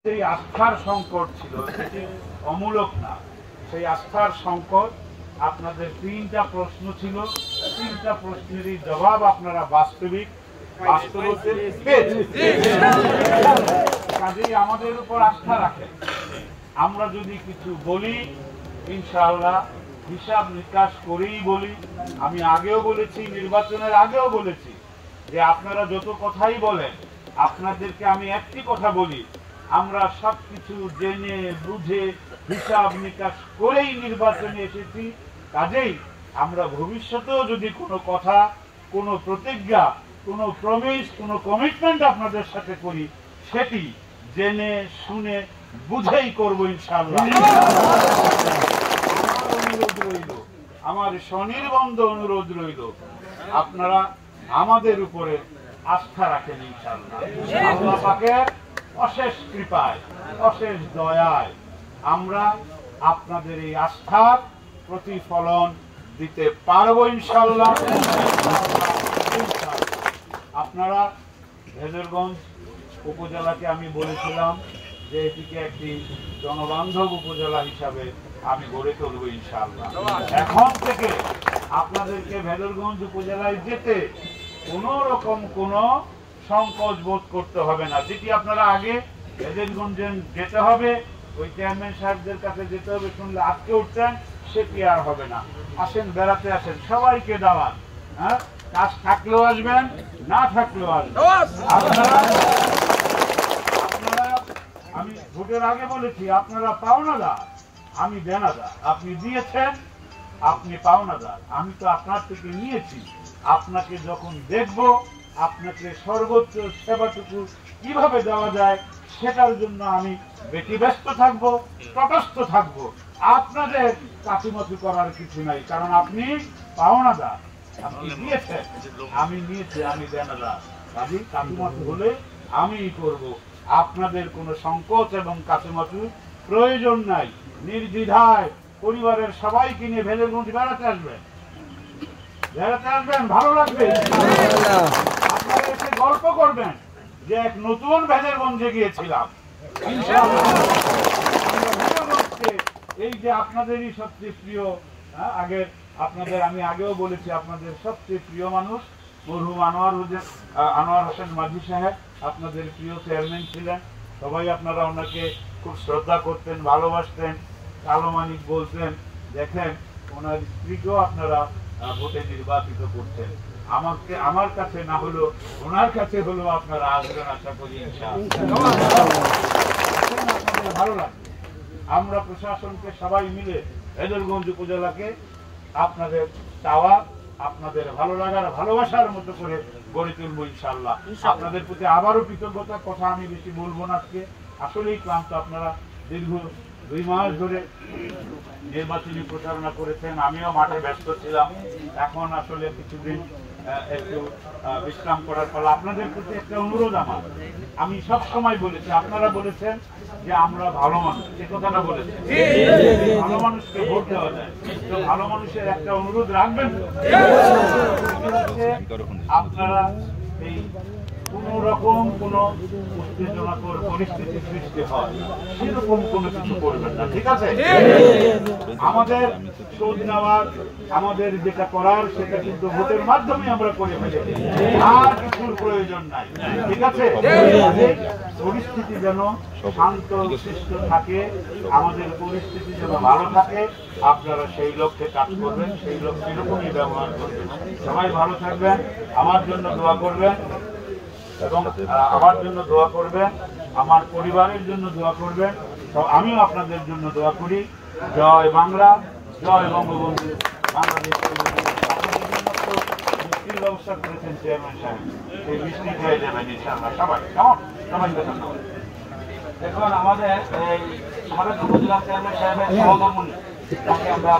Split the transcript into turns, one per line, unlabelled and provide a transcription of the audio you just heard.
সেই আস্থার সংকট ছিল, সেটি অমূলক না। সেই আস্থার সংকট, আপনাদের 3টা প্রশ্ন ছিল, 3টা প্রশ্নেরই জবাব আপনারা বাস্তবিক কাজেই আমাদের উপর আস্থা রাখেন। আমরা যদি কিছু বলি ইনশাআল্লাহ হিসাব নিকাশ করেই বলি। আমি আগেও বলেছি, নির্বাচনের আগেও বলেছি যে আপনারা যত কথাই বলেন, আপনাদেরকে আমি একটি কথা বলি, আমরা সবকিছু জেনে বুঝে হিসাব নিকাশ করেই নির্বাচনে এসেছি। কাজেই আমরা ভবিষ্যতেও যদি কোনো কথা, কোনো প্রতিজ্ঞা, কোনো প্রমিস, কোনো কমিটমেন্ট আপনাদের সাথে করি, সেটি জেনে শুনে বুঝেই করব ইনশাআল্লাহ। অনুরোধ রইল, আমার স্বনির্বন্ধ অনুরোধ রইল, আপনারা আমাদের উপরে আস্থা রাখেন ইনশাআল্লাহ। আল্লাহ পাকের অশেষ কৃপায়, অশেষ দয়ায় আমরা আপনাদের এই আস্থার প্রতিফলন দিতে পারবো ইনশাআল্লাহ। আপনারা ভেদরগঞ্জ উপজেলাকে আমি বলেছিলাম যে এটিকে একটি জনবান্ধব উপজেলা হিসাবে আমি গড়ে তুলব ইনশাআল্লাহ। এখন থেকে আপনাদেরকে ভেদরগঞ্জ উপজেলায় যেতে কোনো রকম কোনো সংকোচ বোধ করতে হবে না। যেটি আপনারা আগে ভেদরগঞ্জে যেতে হবে, ওই চেয়ারম্যান সাহেবদের কাছে যেতে হবে শুনলে আজকে উঠছেন, সেটি আর হবে না। আসেন, বেড়াতে আসেন, সবাইকে দাওয়াত। হ্যাঁ, কাজ থাকলেও আসবেন, না থাকলেও আসবেন। আপনারা আমি ভোটের আগে বলেছি আপনারা পাওনাদার, আমি দেনাদার। আপনি দিয়েছেন, আপনি পাওনাদার। আমি তো আপনার থেকে নিয়েছি। আপনাকে যখন দেখব, আপনাকে সর্বোচ্চ সেবাটুকু কিভাবে দেওয়া যায় সেটার জন্য আমি ব্যতিব্যস্ত থাকবো, তটস্থ থাকবো। আপনাদের কাছুমাছু করার কিছু নাই, কারণ আপনি পাওনাদার। আপনি দিয়েছেন, আমি নিয়েছি, আমি দেনাদার। কাজে কাছুমাছু হলে আমিই করব। আপনাদের কোনো সংকোচ এবং কাছুমাছুর প্রয়োজন নাই। নির্দ্বিধায় পরিবারের সবাইকে নিয়ে ভেদরগঞ্জ বেড়াতে আসবেন, বেড়াতে আসবেন, ভালো লাগবে। আপনারা এসে গল্প করবেন যে এক নতুন ভেদরগঞ্জে গিয়েছিলাম। এই যে আপনাদেরই সবচেয়ে প্রিয়, আমি আগেও বলেছি, আপনাদের সবচেয়ে প্রিয় মানুষ মরহুম আনোয়ার হোসেন মাঝি সাহেব আপনাদের প্রিয় চেয়ারম্যান ছিলেন। সবাই আপনারা ওনাকে খুব শ্রদ্ধা করতেন, ভালোবাসতেন, কালো মানিক বলতেন। দেখেন, ওনার স্ত্রীকেও আপনারা ভোটে নির্বাচিত করছেন। আমার কাছে না হলো, ওনার কাছে হলো আপনারা আসবেন, আশা করি ইনশাআল্লাহ। ভালো লাগবে। আমরা প্রশাসনকে সবাই মিলে ভেদরগঞ্জ উপজেলাকে আপনাদের চাওয়া, আপনাদের ভালো লাগার, ভালোবাসার মতো করে গড়ে তুলবো ইনশাআল্লাহ। আপনাদের প্রতি আবারও কৃতজ্ঞতার কথা আমি বেশি বলবো না আজকে। আসলেই ক্লান্ত। আপনারা দীর্ঘ 2 মাস ধরে নির্বাচনী প্রচারণা করেছেন, আমিও মাঠে ব্যস্ত ছিলাম। এখন আসলে কিছুদিন একটু বিশ্রাম করার ফলে আপনাদের প্রতি একটা অনুরোধ আমার। আমি সব সময় বলেছি, আপনারা বলেছেন যে আমরা ভালো মানুষ, সে কথাটা বলেছেন, ভালো মানুষকে ভোট দেওয়া যায়। তো ভালো মানুষের একটা অনুরোধ রাখবেন, আপনারা এই কোন রকম কোন উত্তেজনাকর পরিস্থিতি সৃষ্টি হয় সেরকম কোনো কিছু করবেন না, ঠিক আছে? আমাদের শোধ নেওয়ার, আমাদের যেটা করার সেটা কিন্তু ভোটের মাধ্যমে আমরা করে ফেলেছি, আর কিছুর প্রয়োজন নাই, ঠিক আছে? পরিস্থিতি যেন শান্ত শিষ্ট থাকে, আমাদের পরিস্থিতি যেন ভালো থাকে, আপনারা সেই লক্ষ্যে কাজ করবেন, সেই লক্ষ্যে এরকমই ব্যবহার করবেন। সবাই ভালো থাকবেন, আমার জন্য দোয়া করবেন এবং আমার জন্য দোয়া করবেন, আমার পরিবারের জন্য দোয়া করবেন। তো আমিও আপনাদের জন্য দোয়া করি। জয় বাংলা, জয় বঙ্গবন্ধু। বাংলাদেশ মিষ্টির ব্যবস্থা করেছেন চেয়ারম্যান সাহেব, সেই মিষ্টি খেয়ে যাবেন ইনশাআল্লাহ সবাই। কেমন? সবাইকে ধন্যবাদ। এখন আমাদের এই সাবেক উপজেলা চেয়ারম্যান সাহেবের সহধর্মী, তাকে আমরা